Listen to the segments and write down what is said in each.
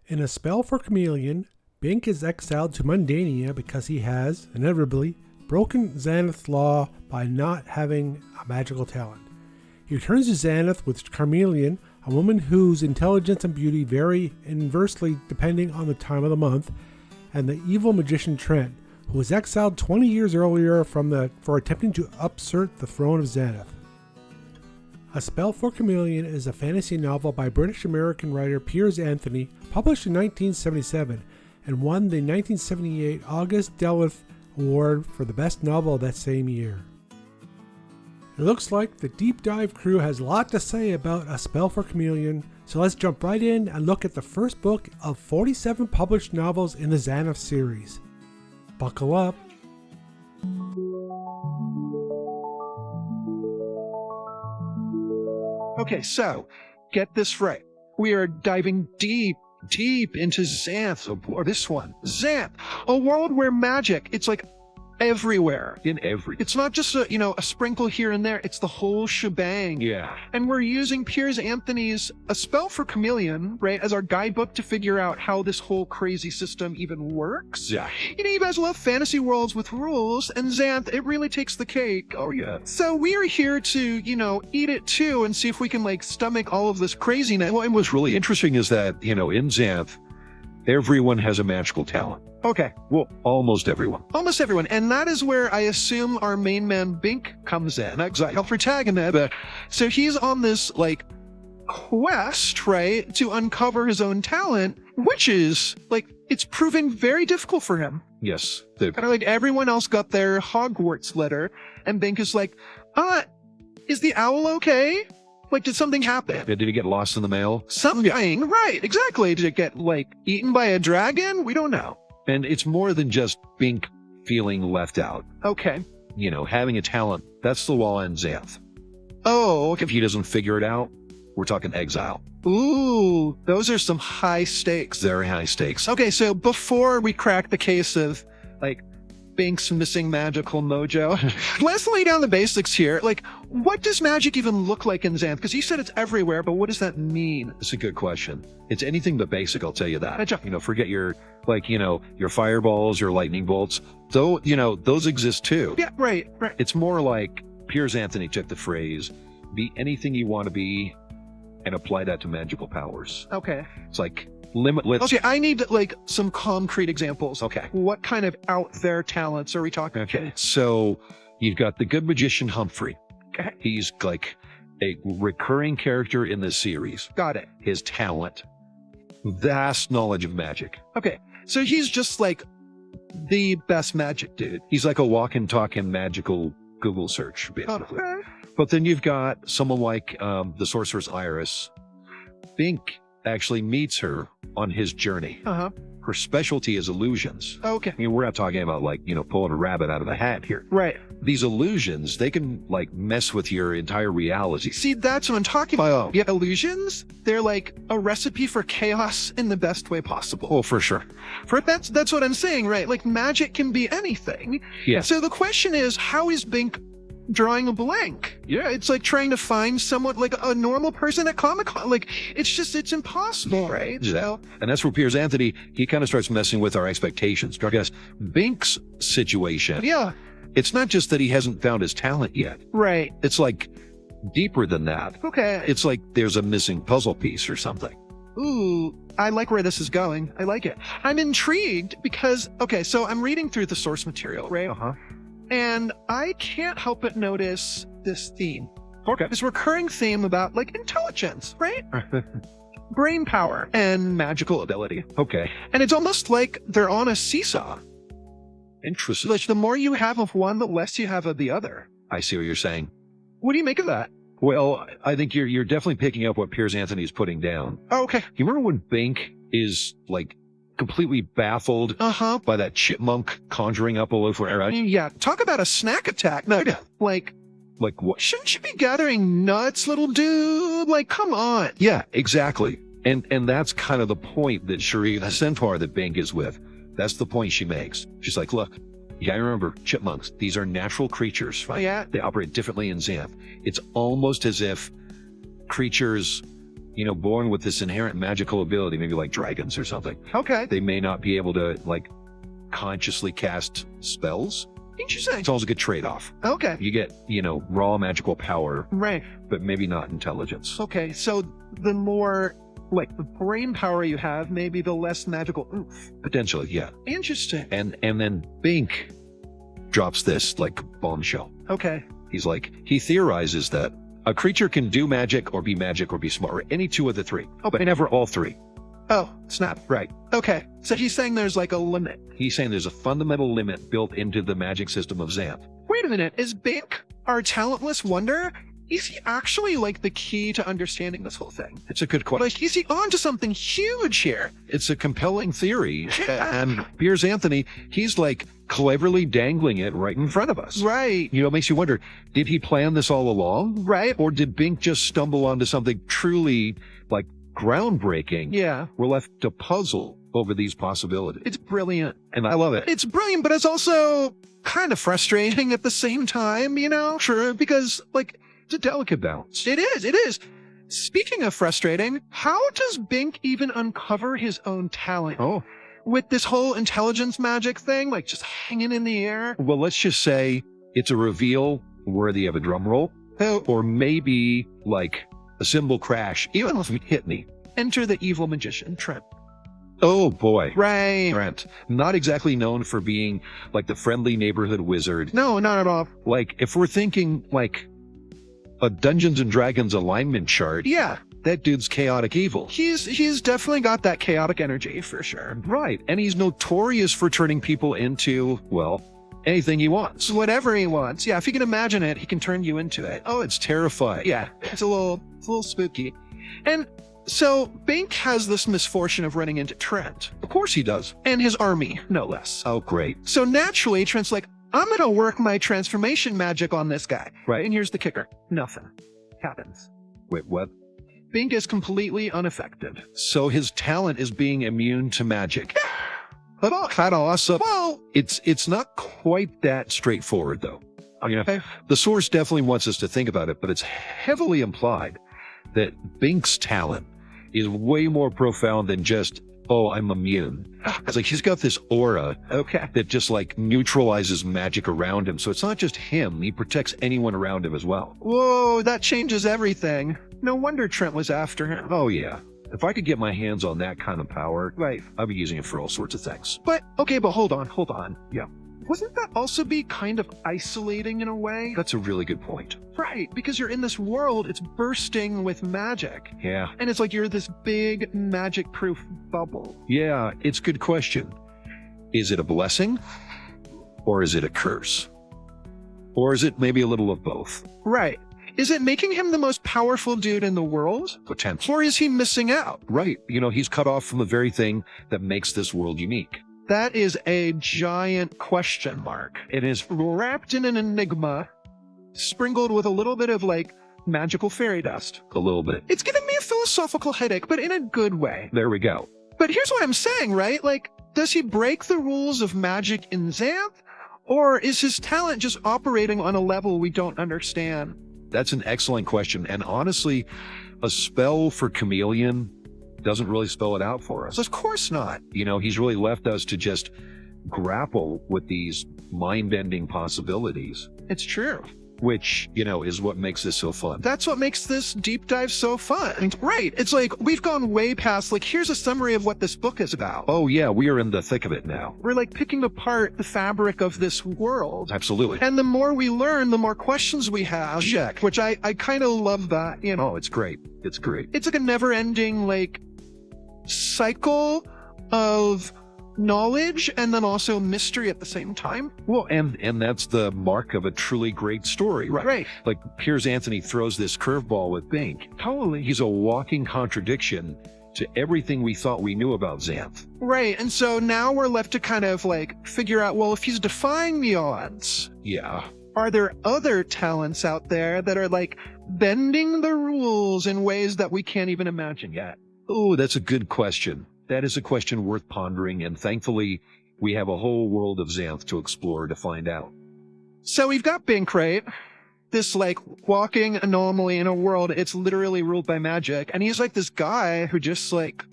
In a spell for Chameleon, Bink is exiled to Mundania because he has, inevitably, broken Xanth's law by not having a magical talent. He returns to Xanth with Chameleon, a woman whose intelligence and beauty vary inversely depending on the time of the month, and the evil magician Trent, who was exiled 20 years earlier for attempting to usurp the throne of Xanth. A Spell for Chameleon is a fantasy novel by British-American writer Piers Anthony, published in 1977, and won the 1978 August Delith Award for the best novel that same year. It looks like the Deep Dive crew has a lot to say about A Spell for Chameleon, so let's jump right in and look at the first book of 47 published novels in the Xanth series. Buckle up. Okay, so, get this right. We are diving deep into Xanth, or this one. Xanth, a world where magic, it's like everywhere. It's not just a sprinkle here and there, it's the whole shebang. Yeah. And we're using Piers Anthony's A Spell for Chameleon, right, as our guidebook to figure out how this whole crazy system even works. Yeah. You guys love fantasy worlds with rules, and Xanth, it really takes the cake. Oh, yeah. So we are here to, eat it too and see if we can, stomach all of this craziness. Well, and what's really interesting is that, in Xanth, everyone has a magical talent. Okay. Well, almost everyone. Almost everyone. And that is where I assume our main man Bink comes in. Our protagonist. So he's on this, quest, right, to uncover his own talent, which is, it's proven very difficult for him. Yes. Kind of like everyone else got their Hogwarts letter, and Bink is like, is the owl okay? Did something happen? Did he get lost in the mail? Something, right, exactly. Did it get, eaten by a dragon? We don't know. And it's more than just Bink feeling left out. Okay. Having a talent, that's the law in Xanth. Oh, okay. If he doesn't figure it out, we're talking exile. Ooh, those are some high stakes. Very high stakes. Okay, so before we crack the case of, Bink's missing magical mojo, let's lay down the basics here. What does magic even look like in Xanth? Because you said it's everywhere, but what does that mean? It's a good question. It's anything but basic, I'll tell you that. Gotcha. Forget your, your fireballs, your lightning bolts. Though, those exist too. Yeah, right. It's more like Piers Anthony took the phrase, be anything you want to be, and apply that to magical powers. Okay. It's limitless. Okay, I need, some concrete examples. Okay. What kind of out there talents are we talking about? Okay, so you've got the good magician Humphrey. Okay. He's a recurring character in this series. Got it. His talent, vast knowledge of magic. Okay, so he's just, the best magic dude. He's like a walk-and talk-and magical Google search, basically. Okay. But then you've got someone like the sorceress Iris. Bink actually meets her on his journey. Uh-huh. Her specialty is illusions. Okay. We're not talking about pulling a rabbit out of a hat here. Right. These illusions, they can mess with your entire reality. See, that's what I'm talking about. Yeah, illusions, they're a recipe for chaos in the best way possible. Oh, for sure. That's what I'm saying, right? Magic can be anything. Yeah. So the question is, how is Bink drawing a blank? Yeah, it's trying to find someone, a normal person at Comic-Con. It's impossible, right? Yeah. And that's where Piers Anthony, he kind of starts messing with our expectations. Because Bink's situation, yeah, it's not just that he hasn't found his talent yet. Right. It's deeper than that. Okay. It's there's a missing puzzle piece or something. Ooh, I like where this is going. I like it. I'm intrigued because, okay, so I'm reading through the source material, right? Uh-huh. And I can't help but notice this theme. Okay. This recurring theme about, intelligence, right? Brain power and magical ability. Okay. And it's almost like they're on a seesaw. Interesting. The more you have of one, the less you have of the other. I see what you're saying. What do you make of that? Well, I think you're definitely picking up what Piers Anthony is putting down. Oh, okay. You remember when Bink is, completely baffled by that chipmunk conjuring up a loaf of air? Yeah, talk about a snack attack. No, Like what? Shouldn't you be gathering nuts, little dude? Come on. Yeah, exactly. And that's kind of the point that Cherie, the centaur that Bink is with, that's the point she makes. She's like, look, you gotta remember, chipmunks, these are natural creatures, right? Yeah. They operate differently in Xanth. It's almost as if creatures, born with this inherent magical ability, maybe like dragons or something. Okay. They may not be able to like consciously cast spells. Interesting. It's always a good trade-off. Okay. You get, raw magical power, Right. but maybe not intelligence. Okay. So the more like the brain power you have, maybe the less magical oomph. Potentially, yeah. Interesting. And then Bink drops this like bombshell. Okay. He's like, he theorizes that a creature can do magic or be smart, or any two of the three. Oh, but never all three. Oh, snap. Right. Okay. So he's saying there's like a limit. He's saying there's a fundamental limit built into the magic system of Xanth. Wait a minute. Is Bink our talentless wonder? Is he actually like the key to understanding this whole thing? It's a good question. Like, is he on to something huge here? It's a compelling theory. And Piers Anthony, he's like cleverly dangling it right in front of us. Right. It makes you wonder, did he plan this all along? Right. Or did Bink just stumble onto something truly like groundbreaking? Yeah. We're left to puzzle over these possibilities. It's brilliant. And I love it. It's brilliant, but it's also kind of frustrating at the same time, Sure. Because like, It's a delicate balance. it is. Speaking of frustrating, how does Bink even uncover his own talent? Oh, With this whole intelligence magic thing, like just hanging in the air? well, let's just say it's a reveal worthy of a drum roll, Oh, or maybe like a cymbal crash, even if it hit me. enter the evil magician, Trent. Oh boy. Right. Trent, not exactly known for being like the friendly neighborhood wizard. No, not at all. Like, if we're thinking like a Dungeons and Dragons alignment chart, Yeah, that dude's chaotic evil. he's definitely got that chaotic energy for sure. Right. And he's notorious for turning people into, well, anything he wants. Whatever he wants. Yeah, if you can imagine it, he can turn you into it. Oh, it's terrifying. Yeah, it's a little spooky. And so Bink has this misfortune of running into Trent Of course he does. and his army, no less. Oh, great. So naturally, Trent's like, I'm going to work my transformation magic on this guy. Right. And here's the kicker. Nothing happens. Wait, what? Bink is completely unaffected. So his talent is being immune to magic. That's kind of awesome. Well, It's not quite that straightforward, though. okay. The source definitely wants us to think about it, but it's heavily implied that Bink's talent is way more profound than just, oh, I'm immune. It's like he's got this aura Okay. that just like neutralizes magic around him. So it's not just him. He protects anyone around him as well. Whoa, that changes everything. No wonder Trent was after him. Oh, yeah. If I could get my hands on that kind of power, Right. I'd be using it for all sorts of things. But, okay, but hold on. Yeah. Wouldn't that also be kind of isolating in a way? That's a really good point. Right, because you're in this world, it's bursting with magic. Yeah. And it's like you're this big magic-proof bubble. Yeah, it's a good question. Is it a blessing? Or is it a curse? Or is it maybe a little of both? Right. Is it making him the most powerful dude in the world? Potential. Or is he missing out? Right. He's cut off from the very thing that makes this world unique. That is a giant question mark. It is. Wrapped in an enigma, sprinkled with a little bit of like magical fairy dust. A little bit. It's giving me a philosophical headache, but in a good way. There we go. But here's what I'm saying, right? Like, does he break the rules of magic in Xanth? Or is his talent just operating on a level we don't understand? That's an excellent question. And honestly, a spell for Chameleon doesn't really spell it out for us. Of course not. He's really left us to just grapple with these mind-bending possibilities, It's true. which, is what makes this so fun. That's what makes this deep dive so fun. Right. It's like we've gone way past, like, here's a summary of what this book is about. Oh, yeah, we are in the thick of it now. We're like picking apart the fabric of this world. Absolutely. And the more we learn, the more questions we have. Check. Which I kind of love that, Oh, it's great. It's great. It's like a never ending, like, cycle of knowledge and then also mystery at the same time. Well, and that's the mark of a truly great story, right? Right. Like Piers Anthony throws this curveball with Bink. Totally. He's a walking contradiction to everything we thought we knew about Xanth. Right. And so now we're left to kind of like figure out, well, if he's defying the odds, Yeah. are there other talents out there that are like bending the rules in ways that we can't even imagine yet? Oh, that's a good question. That is a question worth pondering, and thankfully, we have a whole world of Xanth to explore to find out. So we've got Bink, right? this like walking anomaly in a world. It's literally ruled by magic. And he's like this guy who just like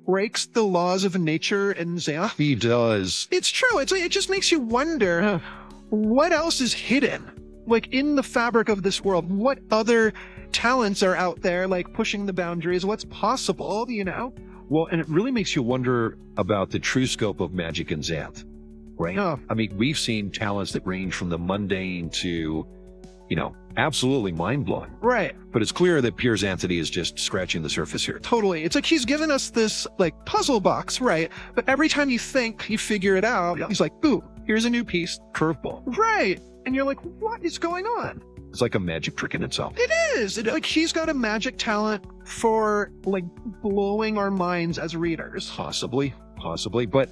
breaks the laws of nature in Xanth. He does. It's true. It's like, it just makes you wonder what else is hidden, like in the fabric of this world. What other talents are out there, like pushing the boundaries? What's possible, you know? Well, and it really makes you wonder about the true scope of magic in Xanth, right? Yeah. I mean, we've seen talents that range from the mundane to, you know, absolutely mind-blowing. Right. But it's clear that Piers Anthony is just scratching the surface here. Totally. It's like he's given us this like puzzle box, right? But every time you think you figure it out, he's like, boom, here's a new piece. Curveball. Right. And you're like, what is going on? It's like a magic trick in itself. It is. Like he's got a magic talent for like blowing our minds as readers. Possibly. But,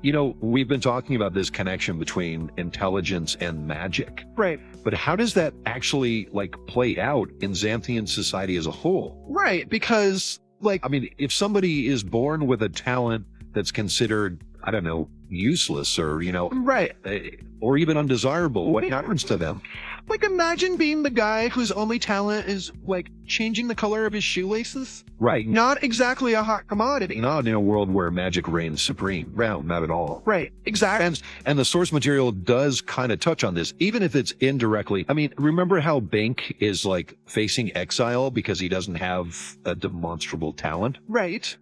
you know, we've been talking about this connection between intelligence and magic. Right. But how does that actually, like, play out in Xanthian society as a whole? Right. Because, like, I mean, if somebody is born with a talent that's considered, I don't know, useless or, you know, right, or even undesirable, what happens to them? Like, imagine being the guy whose only talent is, like, changing the color of his shoelaces. Right. Not exactly a hot commodity. Not in a world where magic reigns supreme. No, not at all. Right, exactly. And the source material does kind of touch on this, even if it's indirectly. I mean, remember how Bink is, like, facing exile because he doesn't have a demonstrable talent? Right.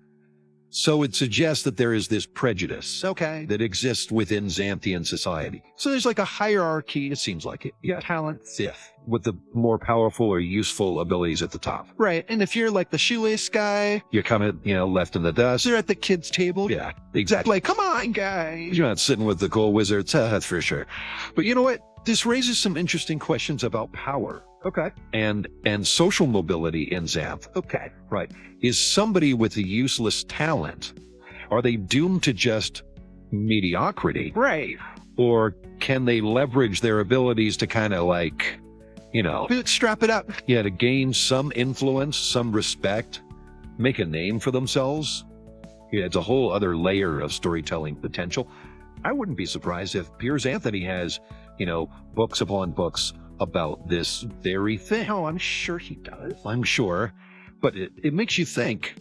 So it suggests that there is this prejudice, okay, that exists within Xanthian society. So there's like a hierarchy. It seems like it. Yeah. Talents. Yeah. With the more powerful or useful abilities at the top. Right. And if you're like the shoelace guy, you're kind of, you know, left in the dust. They're at the kids' table. Yeah, exactly. Like, come on, guys. You're not sitting with the cool wizards. That's for sure. But you know what? This raises some interesting questions about power. Okay. And social mobility in Xanth. Okay. Right. Is somebody with a useless talent, are they doomed to just mediocrity? Right. Or can they leverage their abilities to kind of like, you know, bootstrap it up? Yeah, to gain some influence, some respect, make a name for themselves? Yeah, it's a whole other layer of storytelling potential. I wouldn't be surprised if Piers Anthony has, you know, books upon books about this very thing. Oh, I'm sure he does. I'm sure. But it makes you think,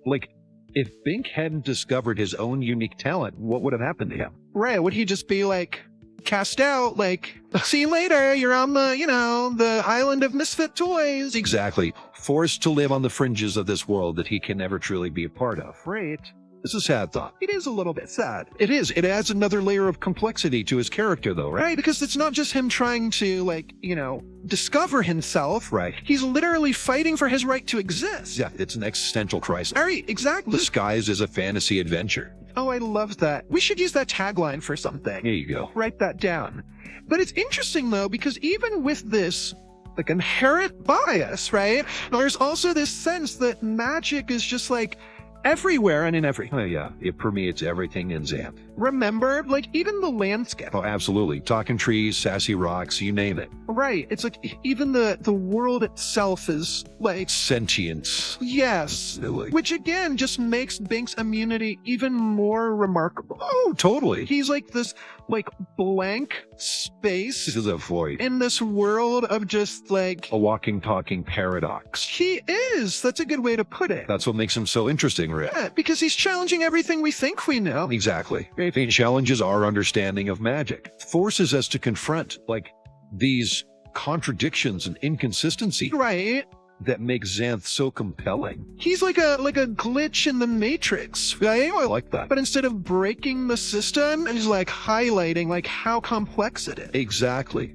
like, if Bink hadn't discovered his own unique talent, what would have happened to him? Right. Would he just be, like, cast out, like, see you later, you're on the, you know, the island of misfit toys? Exactly. Forced to live on the fringes of this world that he can never truly be a part of. Right. It's a sad thought. It is a little bit sad. It is. It adds another layer of complexity to his character, though, right? Right, because it's not just him trying to, like, you know, discover himself. Right. He's literally fighting for his right to exist. Yeah, it's an existential crisis. Right, exactly. Disguised as a fantasy adventure. Oh, I love that. We should use that tagline for something. There you go. Write that down. But it's interesting, though, because even with this, like, inherent bias, right, there's also this sense that magic is just, like, everywhere and in everything. Oh, yeah. It permeates everything in Xanth. Remember, like, even the landscape. Oh, absolutely. Talking trees, sassy rocks, you name it. Right. It's like even the world itself is like sentience. Yes. Really. Which again just makes Bink's immunity even more remarkable. Oh, totally. He's like this like blank space. This is a void. In this world of just like a walking, talking paradox. He is. That's a good way to put it. That's what makes him so interesting, Rick. Yeah, because he's challenging everything we think we know. Exactly. He challenges our understanding of magic. Forces us to confront like these contradictions and inconsistencies. Right. That makes Xanth so compelling. He's like a glitch in the Matrix, right? I like that. But instead of breaking the system, he's like highlighting like how complex it is. Exactly.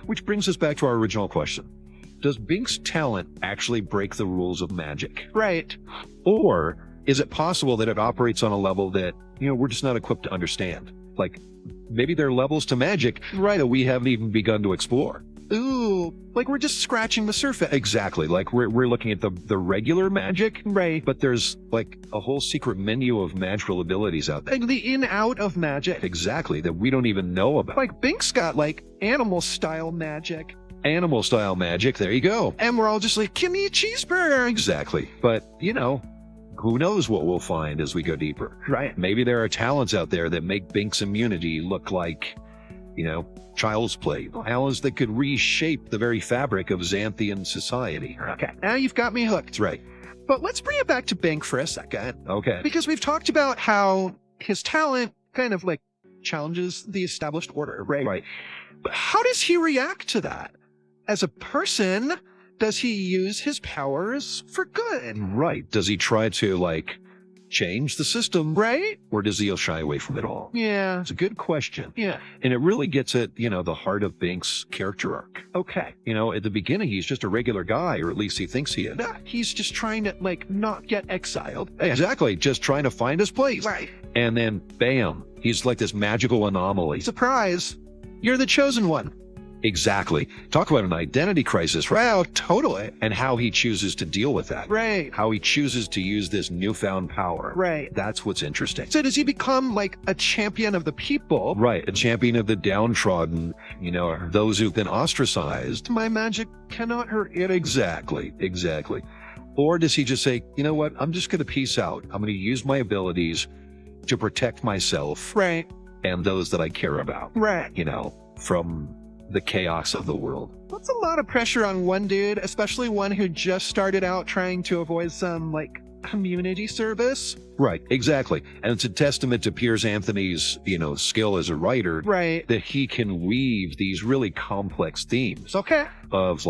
Which brings us back to our original question. Does Bink's talent actually break the rules of magic? Right. Or is it possible that it operates on a level that, we're just not equipped to understand? Like, maybe there are levels to magic that we haven't even begun to explore. Ooh, like we're just scratching the surface. Exactly. Like we're looking at the regular magic. Right. But there's like a whole secret menu of magical abilities out there. Like the in-out of magic. Exactly. That we don't even know about. Like Bink's got like animal-style magic. Animal-style magic. There you go. And we're all just like, give me a cheeseburger. Exactly. But, who knows what we'll find as we go deeper. Right. Maybe there are talents out there that make Bink's immunity look like, child's play. Talents that could reshape the very fabric of Xanthian society. Okay, now you've got me hooked. That's right. But let's bring it back to Bink for a second. Okay. Because we've talked about how his talent kind of like challenges the established order, right? Right. But how does he react to that? As a person, does he use his powers for good? Right. Does he try to, change the system? Right? Or does he shy away from it all? Yeah. It's a good question. Yeah. And it really gets at, the heart of Bink's character arc. Okay. At the beginning, he's just a regular guy, or at least he thinks he is. He's just trying to, not get exiled. Exactly. Just trying to find his place. Right. And then, bam, he's like this magical anomaly. Surprise. You're the chosen one. Exactly. Talk about an identity crisis, right? Wow, totally. And how he chooses to deal with that. Right. How he chooses to use this newfound power. Right. That's what's interesting. So does he become a champion of the people? Right. A champion of the downtrodden, those who've been ostracized. My magic cannot hurt it. Exactly. Exactly. Or does he just say, you know what? I'm just going to peace out. I'm going to use my abilities to protect myself. Right. And those that I care about. Right. From the chaos of the world. That's a lot of pressure on one dude, especially one who just started out trying to avoid some community service. Right, exactly. And it's a testament to Piers Anthony's, skill as a writer. Right. That he can weave these really complex themes. Okay. Of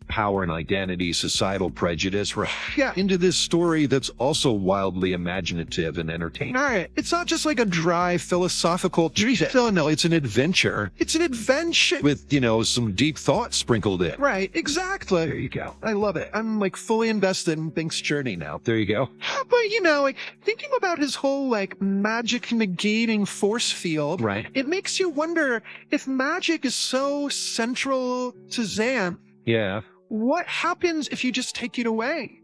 power and identity, societal prejudice, right? Yeah. Into this story that's also wildly imaginative and entertaining. All right. It's not just a dry philosophical treatise. No, it's an adventure. It's an adventure. With, some deep thought sprinkled in. Right, exactly. There you go. I love it. I'm fully invested in Bink's journey now. There you go. But, thinking about his whole magic negating force field. Right. It makes you wonder if magic is so central to Xanth. Yeah. What happens if you just take it away?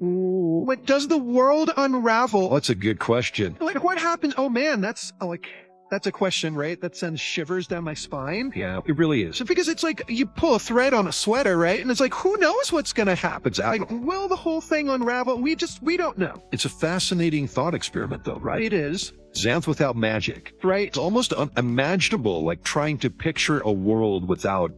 Does the world unravel? Well, that's a good question. What happens? Oh man, that's a question, right? That sends shivers down my spine. Yeah, it really is. So because it's you pull a thread on a sweater, right? And it's who knows what's going to happen? Exactly. Will the whole thing unravel? We don't know. It's a fascinating thought experiment, though, right? It is. Xanth without magic. Right. It's almost unimaginable, trying to picture a world without,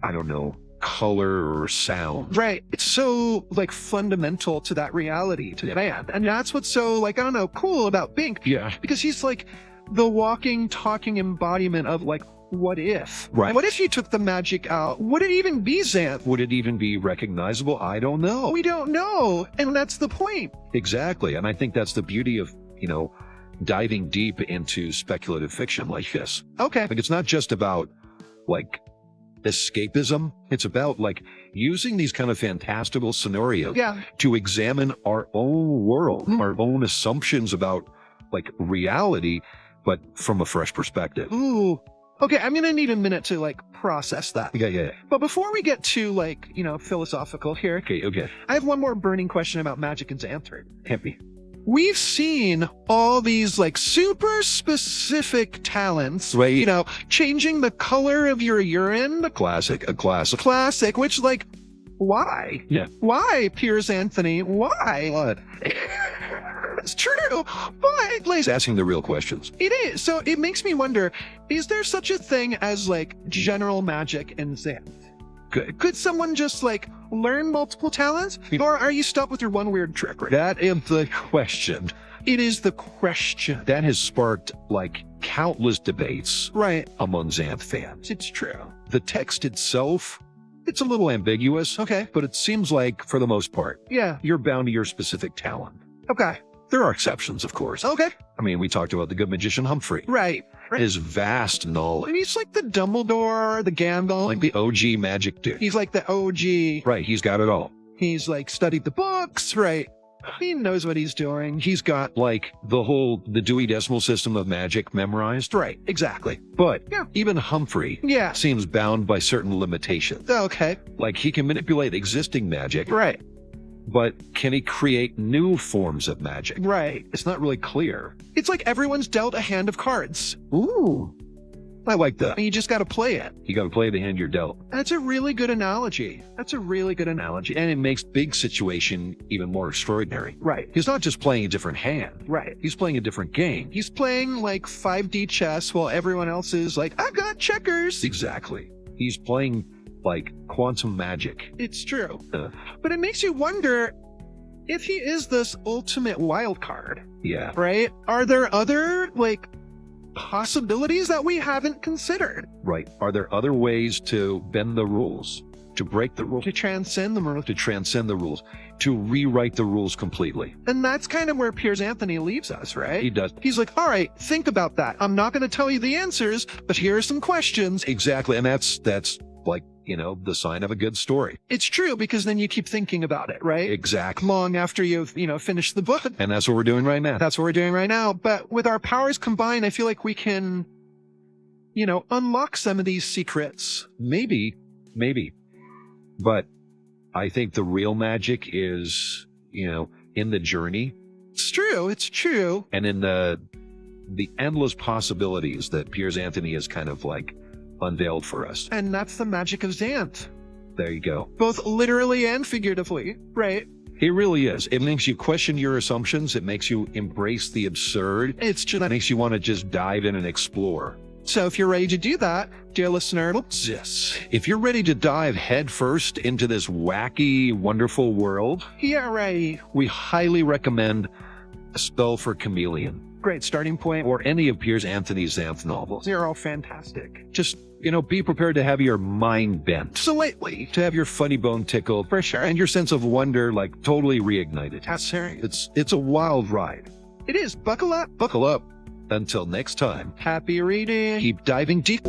I don't know, color or sound. Right. It's so fundamental to that reality to man. And that's what's so I don't know, cool about Bink. Yeah. Because he's the walking, talking embodiment of what if? Right. What if you took the magic out? Would it even be Xanth? Would it even be recognizable? I don't know. We don't know. And that's the point. Exactly. And I think that's the beauty of, diving deep into speculative fiction like this. Okay. It's not just about escapism. It's about using these kind of fantastical scenarios to examine our own world, our own assumptions about reality, but from a fresh perspective. Ooh. Okay, I'm gonna need a minute to process that. Yeah. But before we get to philosophical here, Okay. I have one more burning question about magic and Xanth. Hit me. We've seen all these super specific talents, right? Changing the color of your urine. A classic. Classic, which why? Yeah. Why, Piers Anthony? Why? What? It's true, but He's asking the real questions. It is. So it makes me wonder, is there such a thing as general magic in Xanth? Could someone just learn multiple talents? Or are you stuck with your one weird trick? Right? That is the question. It is the question. That has sparked countless debates among Xanth fans. It's true. The text itself, it's a little ambiguous. Okay. But it seems for the most part, you're bound to your specific talent. Okay. There are exceptions, of course. Okay. We talked about the good magician Humphrey. Right. His vast knowledge. He's the Dumbledore, the Gandalf. The OG magic dude. He's the OG. Right, he's got it all. He's studied the books, right? He knows what he's doing. He's got the Dewey Decimal System of magic memorized. Right, exactly. But even Humphrey seems bound by certain limitations. Okay. He can manipulate existing magic. Right. But can he create new forms of magic? Right. It's not really clear. It's everyone's dealt a hand of cards. Ooh. I like that. You just got to play it. You got to play the hand you're dealt. That's a really good analogy. That's a really good analogy. And it makes Bink's situation even more extraordinary. Right. He's not just playing a different hand. Right. He's playing a different game. He's playing like 5D chess while everyone else is like, I've got checkers. Exactly. He's playing like quantum magic. It's true. But it makes you wonder if he is this ultimate wild card, Yeah. right? Are there other like possibilities that we haven't considered Right. Are there other ways to bend the rules, to break the rules, to transcend the rules? to transcend the rules, to rewrite the rules completely? And that's kind of where Piers Anthony leaves us, right? He does. He's like, all right, think about that. I'm not going to tell you the answers, but here are some questions. Exactly. And that's like, the sign of a good story. It's true, because then you keep thinking about it, right? Exactly. Long after you've, finished the book. And that's what we're doing right now. That's what we're doing right now. But with our powers combined, I feel like we can, unlock some of these secrets. Maybe. But I think the real magic is, in the journey It's true. and in the endless possibilities that Piers Anthony has kind of like unveiled for us. And that's the magic of Xanth, There you go. both literally and figuratively, right? It really is. It makes you question your assumptions. It makes you embrace the absurd. It's just It makes you want to just dive in and explore. so if you're ready to do that, dear listener, Yes. If you're ready to dive headfirst into this wacky, wonderful world, yeah, right. we highly recommend A Spell for Chameleon Great starting point. or any of Piers Anthony's Xanth novels. They're all fantastic. Just, be prepared to have your mind bent, Slightly. to have your funny bone tickled, For sure. and your sense of wonder like totally reignited. That's right. It's a wild ride. It is. Buckle up. Buckle up. Until next time, Happy reading. keep diving deep.